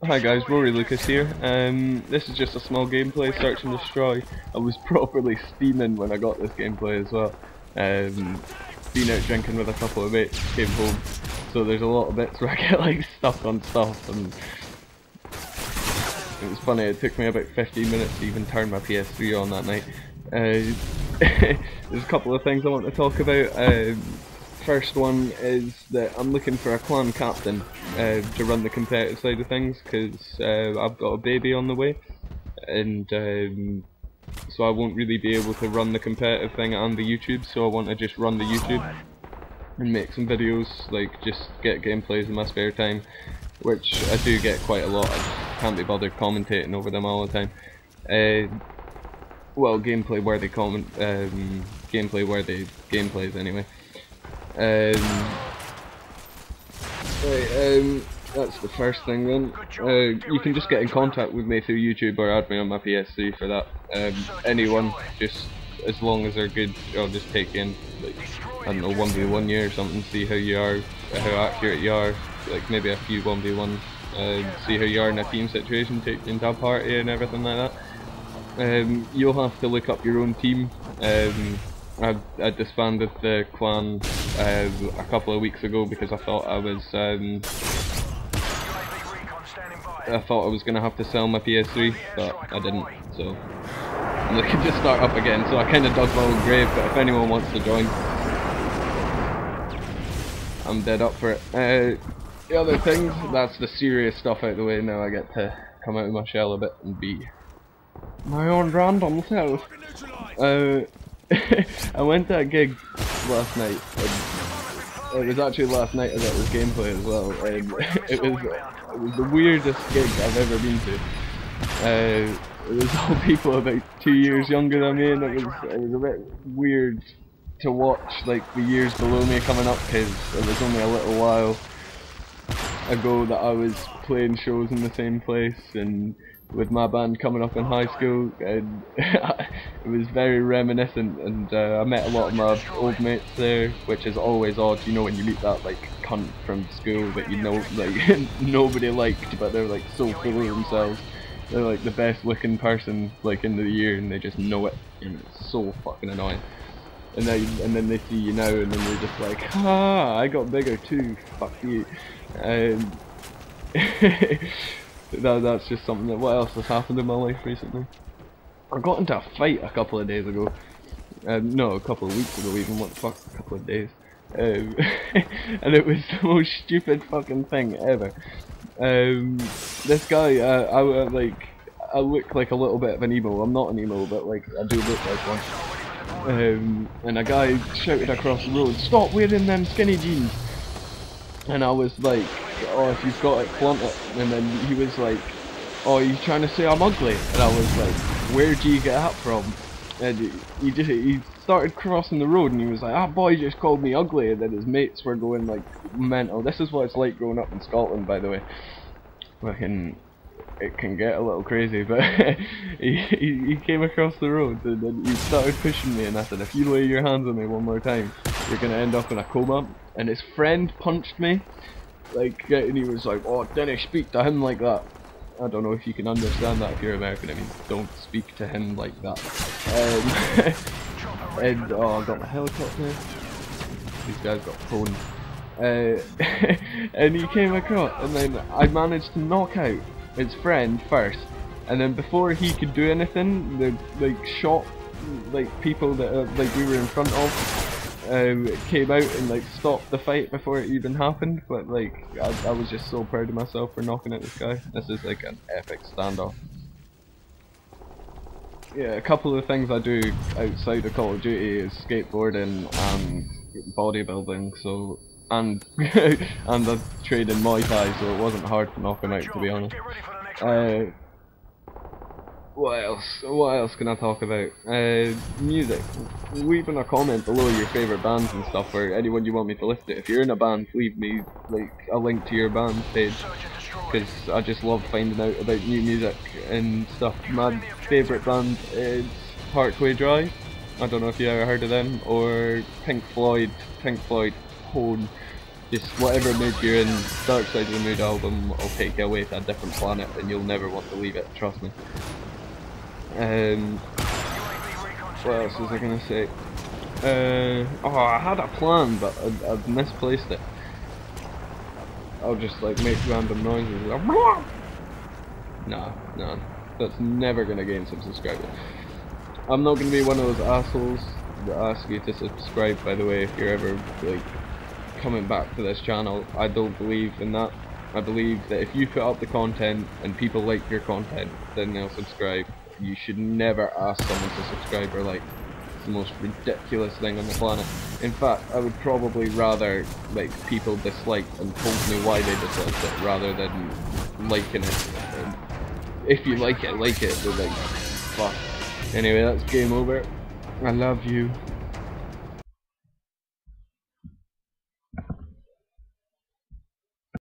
Hi guys, Rory Lucas here. This is just a small gameplay, search and destroy. I was properly steaming when I got this gameplay as well. Been out drinking with a couple of mates, came home, so there's a lot of bits where I get like stuck on stuff, and it was funny, it took me about 15 minutes to even turn my PS3 on that night. There's a couple of things I want to talk about. First one is that I'm looking for a clan captain to run the competitive side of things, because I've got a baby on the way, and so I won't really be able to run the competitive thing and the YouTube, so I want to just run the YouTube and make some videos, like just get gameplays in my spare time, which I do get quite a lot. I just can't be bothered commentating over them all the time. Well, gameplay worthy gameplays anyway. That's the first thing then. You can just get in contact with me through YouTube or add me on my PS3 for that. Anyone, just as long as they're good, I'll just take in, like, I don't know, 1v1 you or something, see how you are, how accurate you are, like maybe a few 1v1s, see how you are in a team situation, take you into a party and everything like that. You'll have to look up your own team. I disbanded the clan a couple of weeks ago because I thought I was gonna have to sell my PS3, but I didn't. So I'm looking to start up again. So I kind of dug my own grave. But if anyone wants to join, I'm dead up for it. The other things, that's the serious stuff out the way. Now I get to come out of my shell a bit and be my own random self. I went to a gig last night, and it was actually last night as it was gameplay as well, and it was the weirdest gig I've ever been to. It was all people about 2 years younger than me, and it was a bit weird to watch, like, the years below me coming up, because it was only a little while ago that I was playing shows in the same place, and with my band coming up in high school, and it was very reminiscent, and I met a lot of my old mates there, which is always odd, you know, when you meet that like cunt from school that you know like nobody liked, but they're like so full of themselves. They're like the best looking person like in the year, and they just know it, and it's so fucking annoying. And then they see you now, and then they're just like, ah, I got bigger too, fuck you. That's just something that, what else has happened in my life recently? I got into a fight a couple of days ago. No, a couple of weeks ago even, what the fuck, a couple of days. And it was the most stupid fucking thing ever. This guy, I look like a little bit of an emo. I'm not an emo, but like, I do look like one. And a guy shouted across the road, "Stop wearing them skinny jeans!" And I was like, "Oh, if you've got it, flaunt it." And then he was like, "Oh, are you trying to say I'm ugly?" And I was like, "Where do you get that from?" And he started crossing the road, and he was like, "Ah, boy just called me ugly." And then his mates were going like mental. This is what it's like growing up in Scotland, by the way. It can get a little crazy, but he came across the road, and then he started pushing me, and I said, "If you lay your hands on me one more time, you're gonna end up in a coma." And his friend punched me, like, and he was like, "Oh, didn't speak to him like that." I don't know if you can understand that if you're American. I mean, don't speak to him like that. And oh, I got my helicopter. These guys got phone. And he came across, and then I managed to knock out his friend first, and then before he could do anything, the like shot like people that like we were in front of came out and like stopped the fight before it even happened. But like I was just so proud of myself for knocking out this guy. This is like an epic standoff. Yeah, a couple of things I do outside of Call of Duty is skateboarding and bodybuilding, so and and I trained in Muay Thai, so it wasn't hard to knock him out, to be honest. What else? What else can I talk about? Music. Leave in a comment below your favourite bands and stuff, or anyone you want me to list it. If you're in a band, leave me like a link to your band page, because I just love finding out about new music and stuff. My favourite band is Parkway Drive. I don't know if you ever heard of them, or Pink Floyd. Pink Floyd, Hone. Just whatever mood you're in, Dark Side of the Moon album will take you away to a different planet and you'll never want to leave it, trust me. What else was I gonna say? Oh, I had a plan, but I've misplaced it. I'll just like make random noises. Like, nah, that's never gonna gain some subscribers. I'm not gonna be one of those assholes that ask you to subscribe, by the way, if you're ever like coming back to this channel. I don't believe in that. I believe that if you put up the content and people like your content, then they'll subscribe. You should never ask someone to subscribe or like. It's the most ridiculous thing on the planet. In fact, I would probably rather like people dislike and told me why they disliked it rather than liking it. And if you like it, but like, fuck. Anyway, that's game over. I love you.